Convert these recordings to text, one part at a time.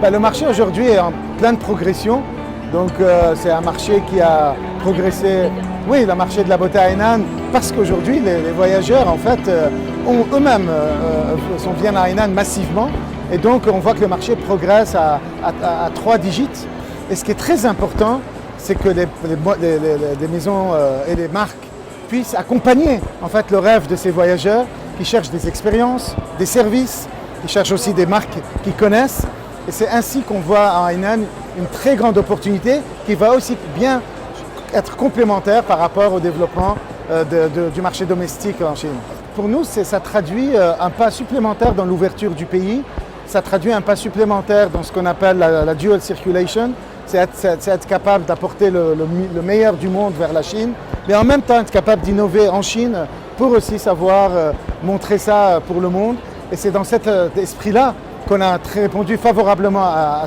Le marché aujourd'hui est en pleine progression. Donc c'est un marché qui a progressé, oui, le marché de la beauté à Hainan, parce qu'aujourd'hui les voyageurs en fait ont eux-mêmes viennent à Hainan massivement. Et donc on voit que le marché progresse à 3 digits. Et ce qui est très important, c'est que les maisons et les marques puissent accompagner en fait le rêve de ces voyageurs qui cherchent des expériences, des services, qui cherchent aussi des marques qu'ils connaissent. Et c'est ainsi qu'on voit à Hainan une très grande opportunité qui va aussi bien être complémentaire par rapport au développement du marché domestique en Chine. Pour nous, ça traduit un pas supplémentaire dans l'ouverture du pays. Ça traduit un pas supplémentaire dans ce qu'on appelle la dual circulation. C'est être capable d'apporter le meilleur du monde vers la Chine, mais en même temps être capable d'innover en Chine pour aussi savoir montrer ça pour le monde. Et c'est dans cet esprit-là qu'on a répondu favorablement à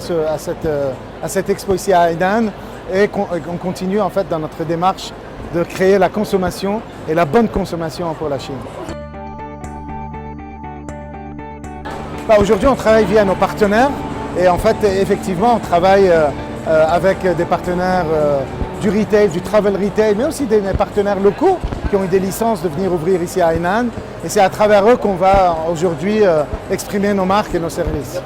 cette expo ici à Hainan et qu'on continue en fait dans notre démarche de créer la consommation et la bonne consommation pour la Chine. Aujourd'hui, on travaille via nos partenaires et en fait, effectivement, on travaille avec des partenaires du retail, du travel retail, mais aussi des partenaires locaux qui ont eu des licences de venir ouvrir ici à Hainan. Et c'est à travers eux qu'on va aujourd'hui exprimer nos marques et nos services.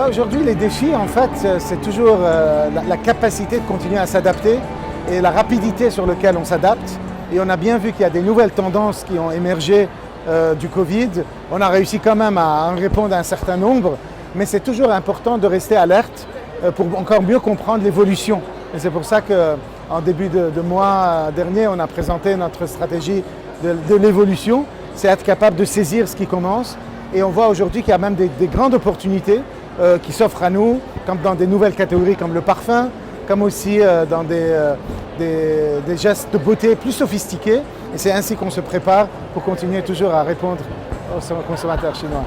Aujourd'hui, les défis, en fait, c'est toujours la capacité de continuer à s'adapter et la rapidité sur laquelle on s'adapte. Et on a bien vu qu'il y a des nouvelles tendances qui ont émergé du Covid. On a réussi quand même à en répondre à un certain nombre, mais c'est toujours important de rester alerte pour encore mieux comprendre l'évolution. Et c'est pour ça qu'en début de mois dernier, on a présenté notre stratégie de l'évolution. C'est être capable de saisir ce qui commence. Et on voit aujourd'hui qu'il y a même des grandes opportunités qui s'offrent à nous, comme dans des nouvelles catégories comme le parfum, comme aussi dans des gestes de beauté plus sophistiqués. Et c'est ainsi qu'on se prépare pour continuer toujours à répondre aux consommateurs chinois.